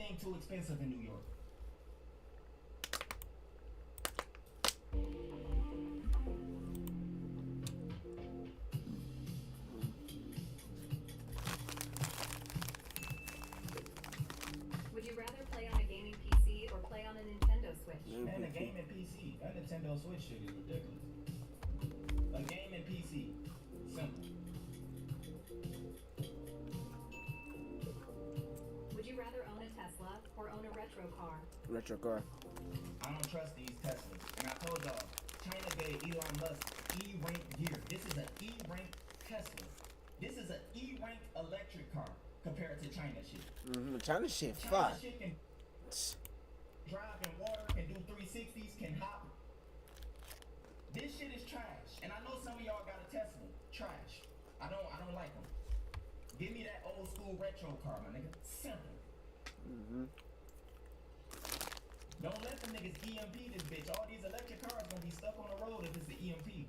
everything too expensive in New York. Would you rather play on a gaming PC or play on a Nintendo Switch? Man, a gaming PC. That Nintendo Switch shit is ridiculous. A gaming PC. Simple. Would you rather own a Tesla or own a retro car? Retro car. I don't trust these Teslas. And I told y'all, China gave Elon Musk E-rank gear. This is an E-rank Tesla. This is an E-rank electric car compared to China shit. China shit, China fuck. shit can drive in water, can do 360s, can hop. This shit is trash. And I know some of y'all got a Tesla. Trash. I don't like them. Give me that old school retro car, my nigga. Simple. Don't let them niggas EMP this bitch. All these electric cars gonna be stuck on the road if it's the EMP.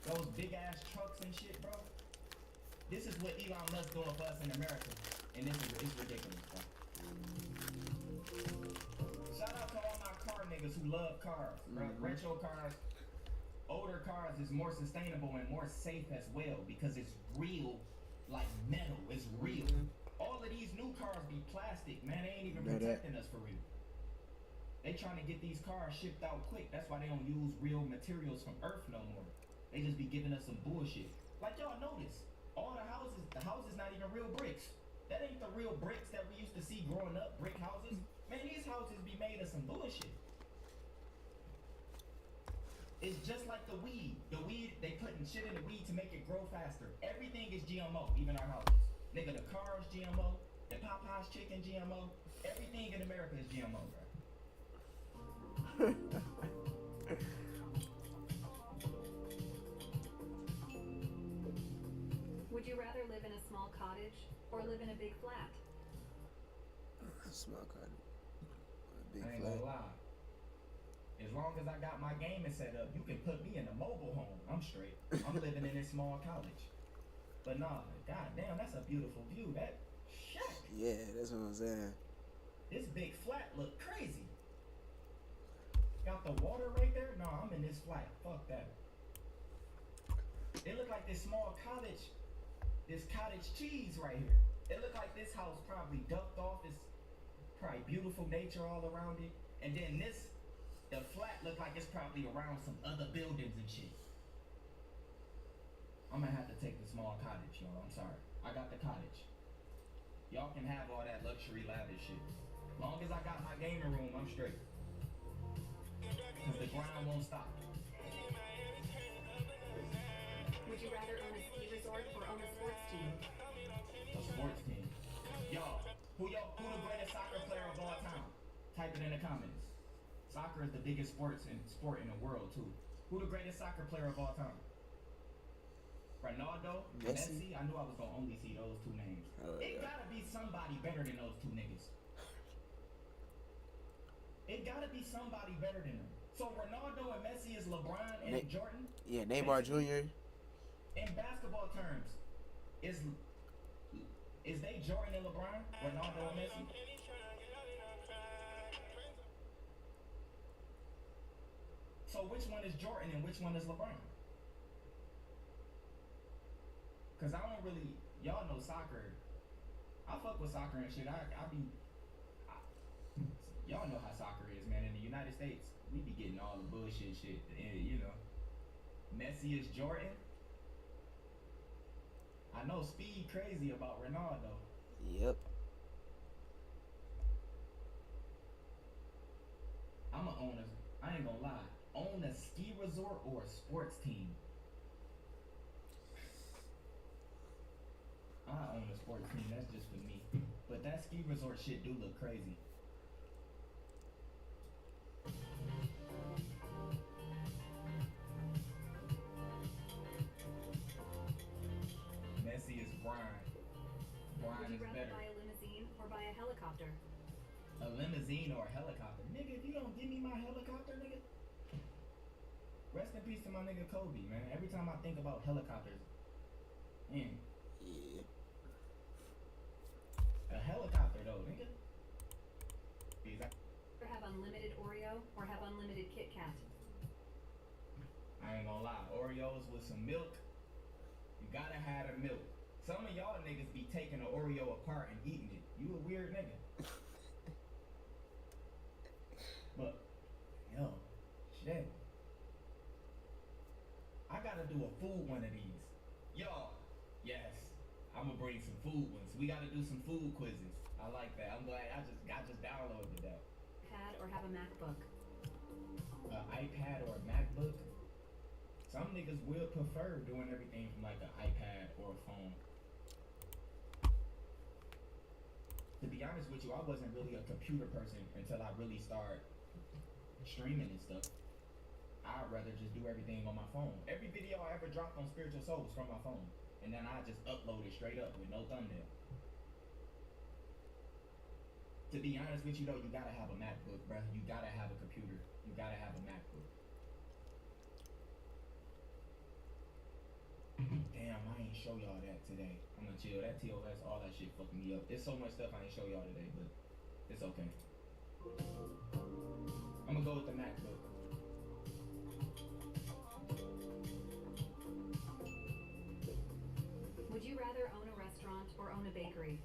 Those big ass trucks and shit, bro. This is what Elon Musk doing for us in America. And it's ridiculous, bro. Shout out to all my car niggas who love cars, bro. Retro cars, older cars is more sustainable and more safe as well because it's real, like metal. It's real. All of these new cars be plastic, man. They ain't even protecting us for real. They trying to get these cars shipped out quick. That's why they don't use real materials from Earth no more. They just be giving us some bullshit. Like y'all notice, all the houses not even real bricks. That ain't the real bricks that we used to see growing up, brick houses. Man, these houses be made of some bullshit. It's just like the weed. The weed, they putting shit in the weed to make it grow faster. Everything is GMO, even our houses. Nigga, the cars GMO, the Popeyes chicken GMO. Everything in America is GMO, bro. Would you rather live in a small cottage or live in a big flat? Small car. Big I ain't flat. gonna lie. As long as I got my gaming set up, you can put me in a mobile home. I'm straight. I'm living in this small college. But nah, goddamn, that's a beautiful view. That shit. Yeah, that's what I'm saying. This big flat look crazy. Got the water right there? No, I'm in this flat. Fuck that. It look like this small cottage, this cottage cheese right here. It look like this house probably ducked off. It's probably beautiful nature all around it. And then the flat look like it's probably around some other buildings and shit. I'm gonna have to take the small cottage, y'all. I'm sorry. I got the cottage. Y'all can have all that luxury lavish shit. Long as I got my gaming room, I'm straight. Cause the grind won't stop. Would you rather own a ski resort or own a sports team? A sports team. Y'all, who the greatest soccer player of all time? Type it in the comments. Soccer is the biggest sport in the world too. Who the greatest soccer player of all time? Ronaldo, Messi. I knew I was gonna only see those two names. It gotta be somebody better than those two niggas. It gotta be somebody better than them. So Ronaldo and Messi is LeBron and Jordan? Yeah, Neymar Jr. In basketball terms, is they Jordan and LeBron? Ronaldo and Messi? So which one is Jordan and which one is LeBron? Cause I don't really, y'all know soccer. I fuck with soccer and shit. Y'all know how soccer is, man. In the United States, we be getting all the bullshit shit. And, you know, Messi is Jordan. I know Speed crazy about Ronaldo. Yep. I'ma own I ain't gonna lie, own a ski resort or a sports team. I own a sports team, that's just for me. But that ski resort shit do look crazy. Messi is Brian. Brian is better. Would you rather buy a limousine or buy a helicopter? A limousine or a helicopter? Nigga, if you don't give me my helicopter, nigga. Rest in peace to my nigga Kobe, man. Every time I think about helicopters, man. Yeah. unlimited Oreo or have unlimited Kit Kat? I ain't gonna lie, Oreos with some milk, you gotta have the milk. Some of y'all niggas be taking an Oreo apart and eating it. You a weird nigga. But, yo, shit. I gotta do a food one of these. Yo, yes, I'ma bring some food ones. We gotta do some food quizzes. I like that. I'm glad I just downloaded that. iPad or have a MacBook? An iPad or a MacBook? Some niggas will prefer doing everything from like an iPad or a phone. To be honest with you, I wasn't really a computer person until I really started streaming and stuff. I'd rather just do everything on my phone. Every video I ever dropped on Spiritual Soul was from my phone. And then I just upload it straight up with no thumbnail. To be honest with you though, you gotta have a MacBook, bruh. You gotta have a computer. You gotta have a MacBook. Damn, I ain't show y'all that today. I'm gonna chill. That TOS, all that shit fucking me up. There's so much stuff I ain't show y'all today, but it's okay. I'm gonna go with the MacBook. Would you rather own a restaurant or own a bakery?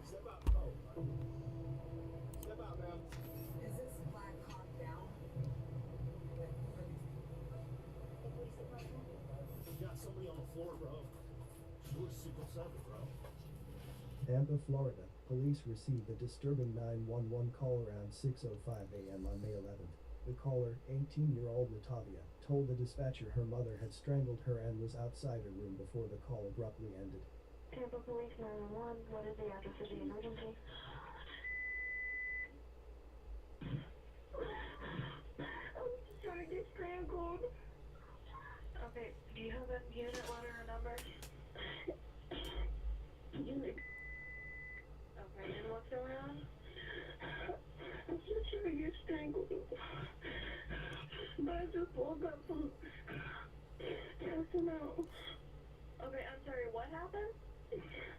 Step out. Oh, step out now. Is this black hawk down? You got somebody on the floor, bro. Sure, Secret 7, bro. Tampa, Florida. Police received a disturbing 911 call around 6:05 a.m. on May 11th. The caller, 18-year-old Latavia, told the dispatcher her mother had strangled her and was outside her room before the call abruptly ended. Tampa Police 911, what is the address of the emergency? I'm just trying to get strangled. Okay, do you have a unit letter or number? Unit. Okay, and what's going on? I'm just trying to get strangled. But I just woke up from passing out. Okay, I'm sorry, what happened?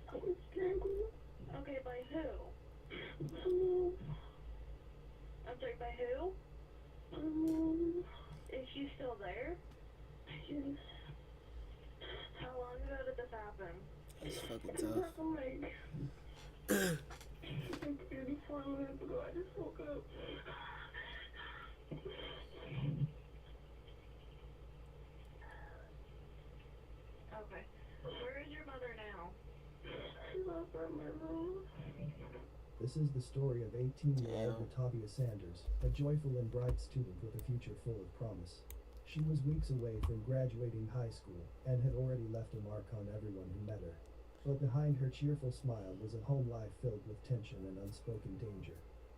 I was strangled. Okay, by who? I'm sorry, by who? Is she still there? Yes. How long ago did this happen? That's fucking It tough. happened like 34 minutes ago. I just woke up. Okay. Where is your mother now? She left out my room. This is the story of 18-year-old Latavia Sanders, a joyful and bright student with a future full of promise. She was weeks away from graduating high school and had already left a mark on everyone who met her. But behind her cheerful smile was a home life filled with tension and unspoken danger.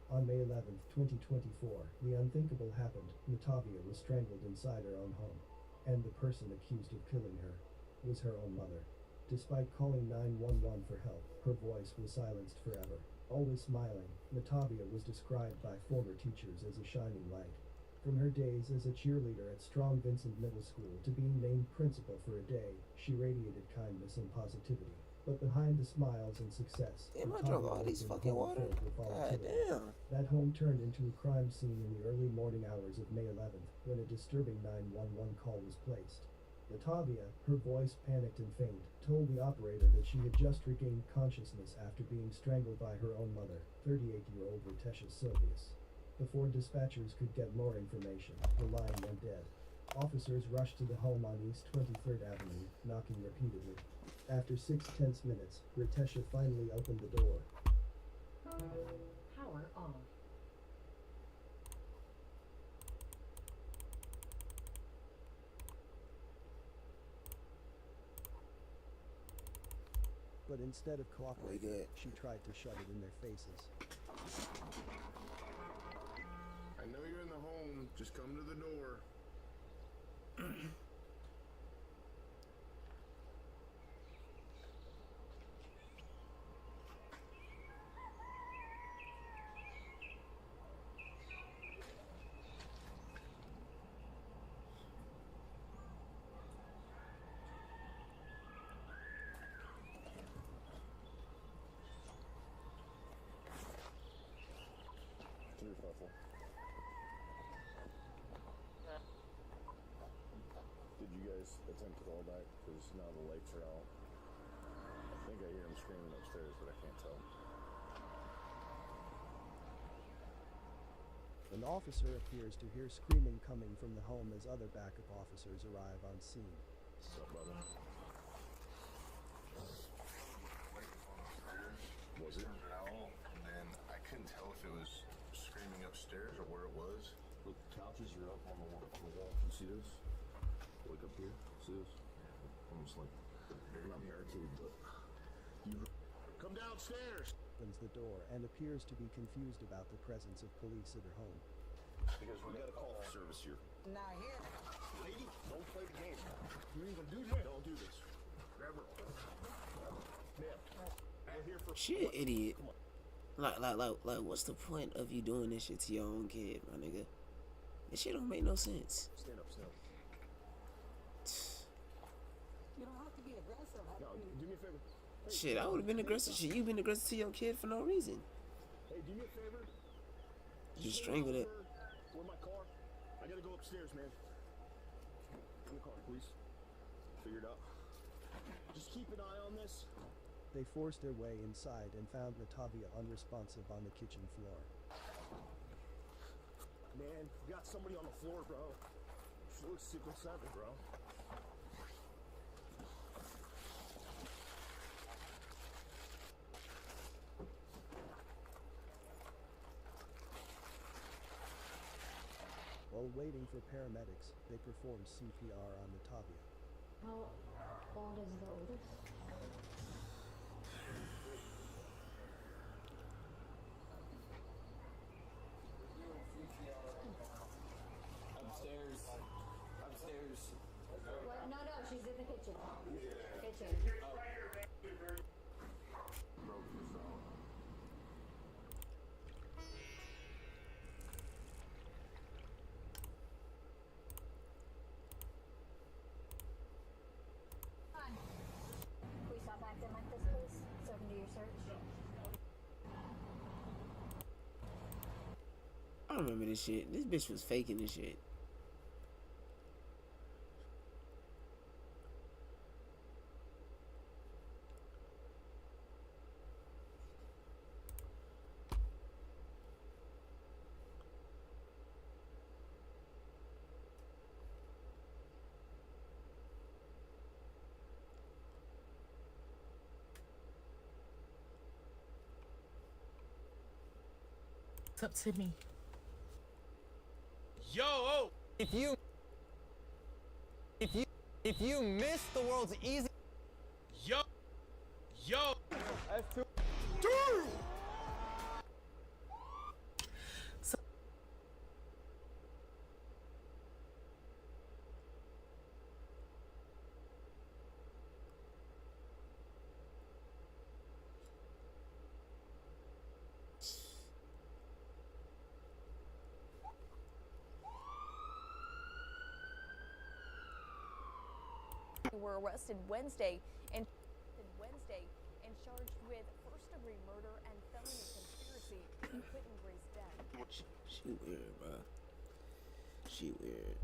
On May 11th, 2024, the unthinkable happened. Latavia was strangled inside her own home, and the person accused of killing her was her own mother. Despite calling 911 for help, her voice was silenced forever. Always smiling, Latavia was described by former teachers as a shining light. From her days as a cheerleader at Strong Vincent Middle School to being named principal for a day, she radiated kindness and positivity. But behind the smiles and success, Damn, I Latavia drunk all lived these in a fucking home water. filled with God volatility. damn. That home turned into a crime scene in the early morning hours of May 11th, when a disturbing 911 call was placed. Latavia, her voice panicked and faint, told the operator that she had just regained consciousness after being strangled by her own mother, 38-year-old Reacxtions Sylvius. Before dispatchers could get more information, the line went dead. Officers rushed to the home on East 23rd Avenue, knocking repeatedly. After 6 tense minutes, Reacxtions finally opened the door. How? power off. But instead of We cooperating, good. she tried to shove it in their faces. I know you're in the home. Just come to the door. Too thoughtful. Did you guys attempt to call back? Because now the lights are out. I think I hear him screaming upstairs, but I can't tell. An officer appears to hear screaming coming from the home as other backup officers arrive on scene. What's up, brother? Was it? And then I couldn't tell if it was screaming upstairs or where it was. Look, the couches are up on the wall. You see this? Like up here? See this? Almost like they're not barricaded, but you come downstairs. Opens the door and appears to be confused about the presence of police at her home. Because we got a call for service here. Not here. Lady, don't play the game. You ain't gonna do this. Don't do this. Grab her. Ma'am, we're here for. She an idiot. Like, what's the point of you doing this shit to your own kid, my nigga? This shit don't make no sense. Stand up, stand up. You don't have to be aggressive. No, do me a favor. Hey, Shit, I would have been aggressive. Shit, you been aggressive to your kid for no reason. Hey, do me a favor. You strangled it. Where my car? I gotta go upstairs, man. In the car, please. Figure it out. Just keep an eye on this. They forced their way inside and found Latavia unresponsive on the kitchen floor. Man, you got somebody on the floor, bro. She looks sickle 7, bro. While waiting for paramedics, they performed CPR on Latavia. How old is the oldest? Upstairs. What? No, she's in the kitchen. Kitchen. Can we stop acting like this, please? So I can do your search. I remember this shit. This bitch was faking this shit. It's up to me. Yo! If you miss the world's easy. Yo! That's too. Were arrested Wednesday and charged with first-degree murder and felony conspiracy in Quentin Gray's death. She weird, bro. She weird.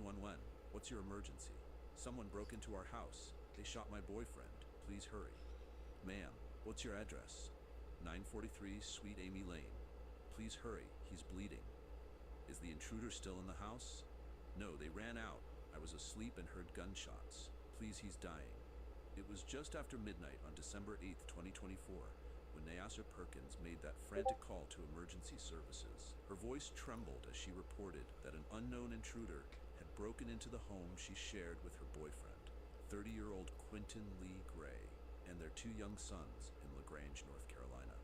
911. What's your emergency? Someone broke into our house. They shot my boyfriend. Please hurry. Ma'am, what's your address? 943 Sweet Amy Lane. Please hurry. He's bleeding. Is the intruder still in the house? No, they ran out. I was asleep and heard gunshots. Please, he's dying. It was just after midnight on December 8th, 2024, when Nyasha Perkins made that frantic call to emergency services. Her voice trembled as she reported that an unknown intruder had broken into the home she shared with her boyfriend, 30-year-old Quentin Lee Gray, and their 2 young sons in LaGrange, North Carolina.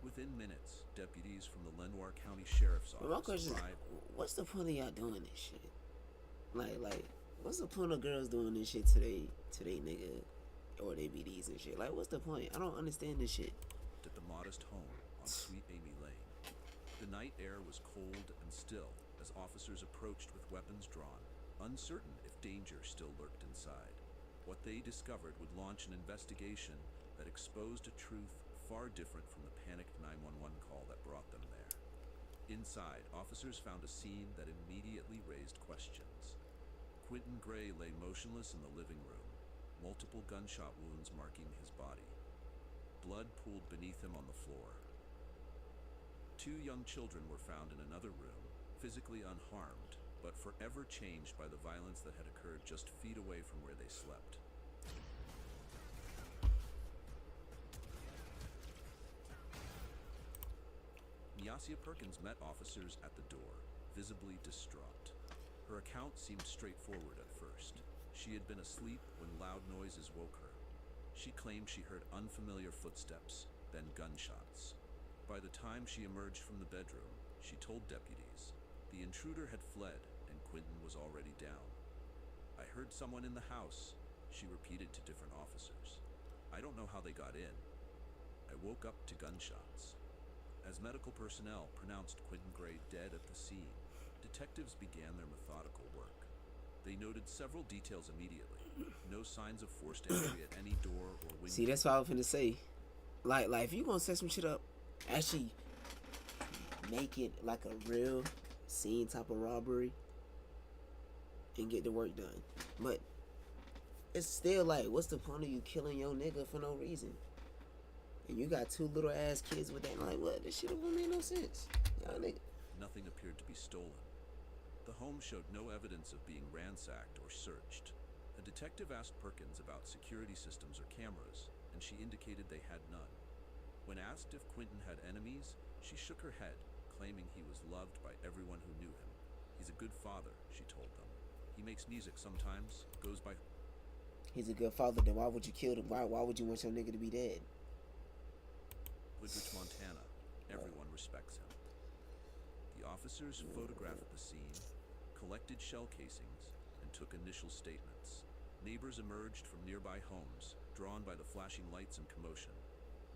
Within minutes, deputies from the Lenoir County Sheriff's But my Office question is, arrived. what's the point of y'all doing this shit? Like, what's the point of girls doing this shit to they nigga or they BDs and shit? Like, what's the point? I don't understand this shit. At the modest home on Sweet Amy Lane. The night air was cold and still as officers approached with weapons drawn, uncertain if danger still lurked inside. What they discovered would launch an investigation that exposed a truth far different from the panicked 911 call that brought them there. Inside, officers found a scene that immediately raised questions. Quentin Gray lay motionless in the living room, multiple gunshot wounds marking his body. Blood pooled beneath him on the floor. 2 young children were found in another room, physically unharmed, but forever changed by the violence that had occurred just feet away from where they slept. Nyasha Perkins met officers at the door, visibly distraught. Her account seemed straightforward at first. She had been asleep when loud noises woke her. She claimed she heard unfamiliar footsteps, then gunshots. By the time she emerged from the bedroom, she told deputies the intruder had fled and Quentin was already down. I heard someone in the house, she repeated to different officers. I don't know how they got in. I woke up to gunshots. As medical personnel pronounced Quentin Gray dead at the scene, detectives began their methodical work. They noted several details immediately. No signs of forced entry at any door or window. See, that's what I was finna say. Like if you gonna set some shit up, actually make it like a real scene type of robbery and get the work done. But it's still like, what's the point of you killing your nigga for no reason? And you got 2 little ass kids with that. Like, what? This shit don't make no sense. Y'all nigga. Nothing appeared to be stolen. The home showed no evidence of being ransacked or searched. A detective asked Perkins about security systems or cameras, and she indicated they had none. When asked if Quentin had enemies, she shook her head, claiming he was loved by everyone who knew him. He's a good father, she told them. He makes music sometimes, goes by... He's a good father, then why would you kill him? Why would you want your nigga to be dead? Woodbridge, Montana. Everyone respects him. The officers photographed the scene, collected shell casings, and took initial statements. Neighbors emerged from nearby homes, drawn by the flashing lights and commotion.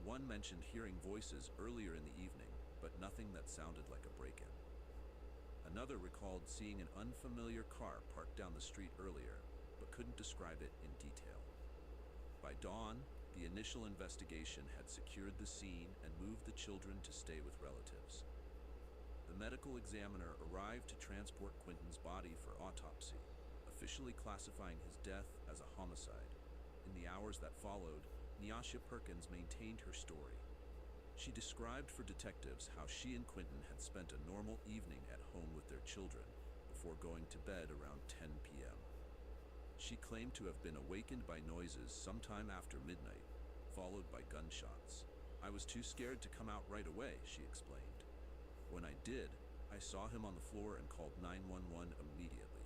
One mentioned hearing voices earlier in the evening, but nothing that sounded like a break-in. Another recalled seeing an unfamiliar car parked down the street earlier, but couldn't describe it in detail. By dawn, the initial investigation had secured the scene and moved the children to stay with relatives. The medical examiner arrived to transport Quentin's body for autopsy, officially classifying his death as a homicide. In the hours that followed, Nyasha Perkins maintained her story. She described for detectives how she and Quentin had spent a normal evening at home with their children before going to bed around 10 p.m. She claimed to have been awakened by noises sometime after midnight, followed by gunshots. I was too scared to come out right away, she explained. When I did, I saw him on the floor and called 911 immediately.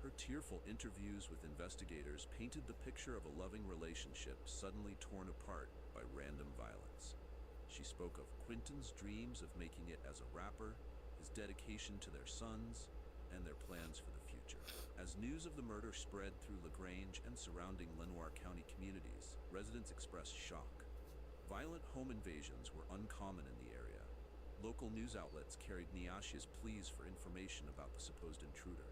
Her tearful interviews with investigators painted the picture of a loving relationship suddenly torn apart by random violence. She spoke of Quentin's dreams of making it as a rapper, his dedication to their sons, and their plans for the future. As news of the murder spread through LaGrange and surrounding Lenoir County communities, residents expressed shock. Violent home invasions were uncommon in the area. Local news outlets carried Nyasha's pleas for information about the supposed intruder.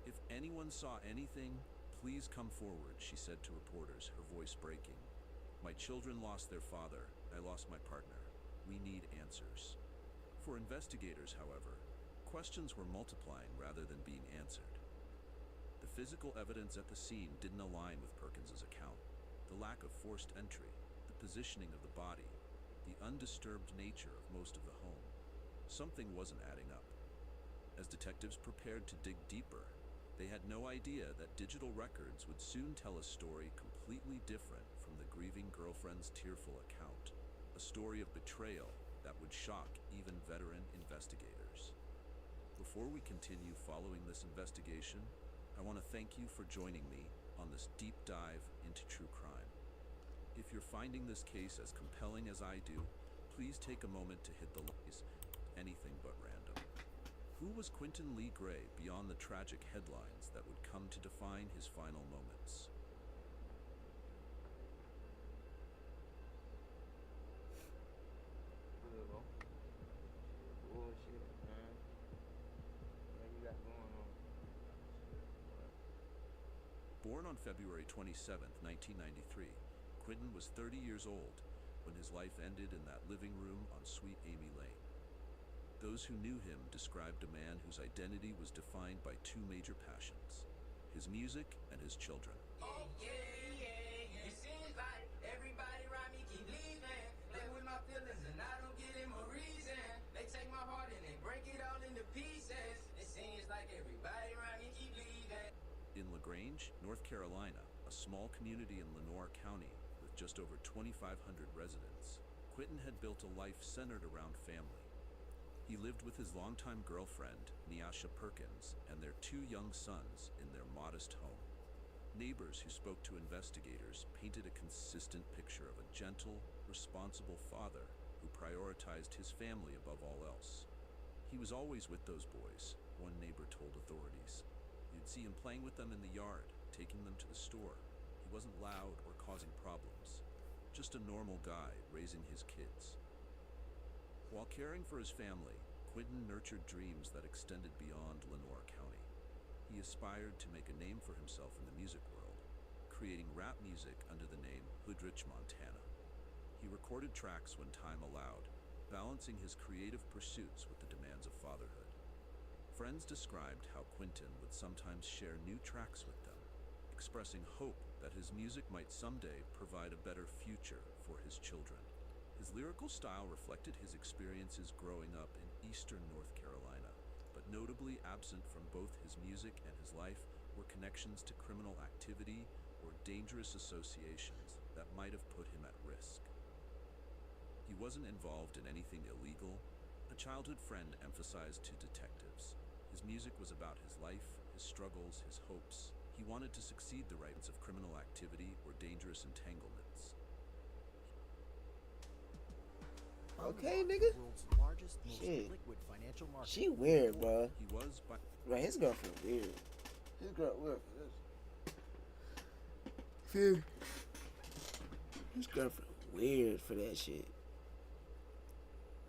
If anyone saw anything, please come forward, she said to reporters, her voice breaking. My children lost their father. I lost my partner. We need answers. For investigators, however, questions were multiplying rather than being answered. The physical evidence at the scene didn't align with Perkins's account. The lack of forced entry, the positioning of the body, the undisturbed nature of most of the home. Something wasn't adding up. As detectives prepared to dig deeper, they had no idea that digital records would soon tell a story completely different from the grieving girlfriend's tearful account. A story of betrayal that would shock even veteran investigators. Before we continue following this investigation, I want to thank you for joining me on this deep dive into true crime. If you're finding this case as compelling as I do, please take a moment to hit the likes. Anything but random. Who was Quentin Lee Gray beyond the tragic headlines that would come to define his final moments? Bullshit, man. What you got going on? Born on February 27, 1993, Quentin was 30 years old when his life ended in that living room on Sweet Amy Lane. Those who knew him described a man whose identity was defined by two major passions: his music and his children. Oh, yeah, yeah. It seems like everybody around me keep leaving. Play with my feelings and I don't give them a reason. They take my heart and they break it all into pieces. It seems like everybody around me keep leaving. In LaGrange, North Carolina, a small community in Lenoir County with just over 2,500 residents, Quentin had built a life centered around family. He lived with his longtime girlfriend, Neasha Perkins, and their two young sons in their modest home. Neighbors who spoke to investigators painted a consistent picture of a gentle, responsible father who prioritized his family above all else. He was always with those boys, one neighbor told authorities. You'd see him playing with them in the yard, taking them to the store. He wasn't loud or causing problems. Just a normal guy raising his kids. While caring for his family, Quentin nurtured dreams that extended beyond Lenoir County. He aspired to make a name for himself in the music world, creating rap music under the name Hoodrich Montana. He recorded tracks when time allowed, balancing his creative pursuits with the demands of fatherhood. Friends described how Quentin would sometimes share new tracks with them, expressing hope that his music might someday provide a better future for his children. His lyrical style reflected his experiences growing up in eastern North Carolina, but notably absent from both his music and his life were connections to criminal activity or dangerous associations that might have put him at risk. He wasn't involved in anything illegal, a childhood friend emphasized to detectives. His music was about his life, his struggles, his hopes. He wanted to succeed the rights of criminal activity or dangerous entanglements. Okay, nigga. World's largest, most Shit. liquid financial market. She weird, bro. He was by Right, his girlfriend weird. His girl weird for this. Feel? His girlfriend weird for that shit.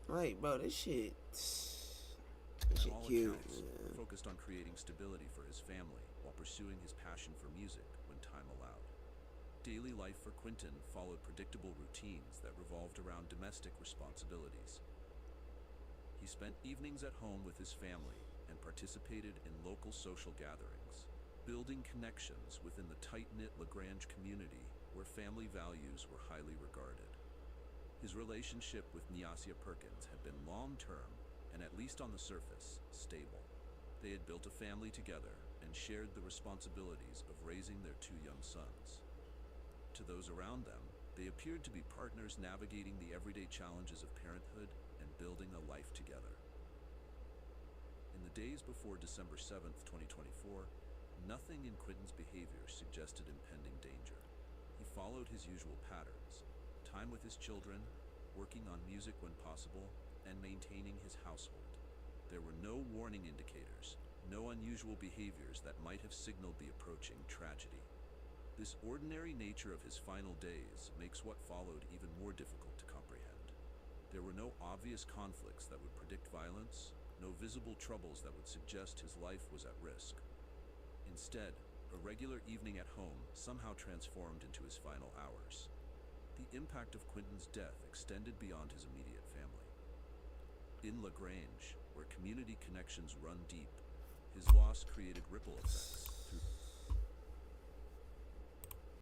Like, bro, this shit. This shit all cute. accounts, Man. focused on creating stability for his family while pursuing his passion for music when time allowed. Daily life for Quentin followed predictable routines that revolved around domestic responsibilities. He spent evenings at home with his family and participated in local social gatherings, building connections within the tight-knit LaGrange community where family values were highly regarded. His relationship with Neasha Perkins had been long-term and, at least on the surface, stable. They had built a family together and shared the responsibilities of raising their two young sons. To those around them, they appeared to be partners navigating the everyday challenges of parenthood and building a life together. In the days before December 7th, 2024, nothing in Quentin's behavior suggested impending danger. He followed his usual patterns: time with his children, working on music when possible, and maintaining his household. There were no warning indicators, no unusual behaviors that might have signaled the approaching tragedy. This ordinary nature of his final days makes what followed even more difficult to comprehend. There were no obvious conflicts that would predict violence, no visible troubles that would suggest his life was at risk. Instead, a regular evening at home somehow transformed into his final hours. The impact of Quentin's death extended beyond his immediate family. In LaGrange, where community connections run deep, his loss created ripple effects.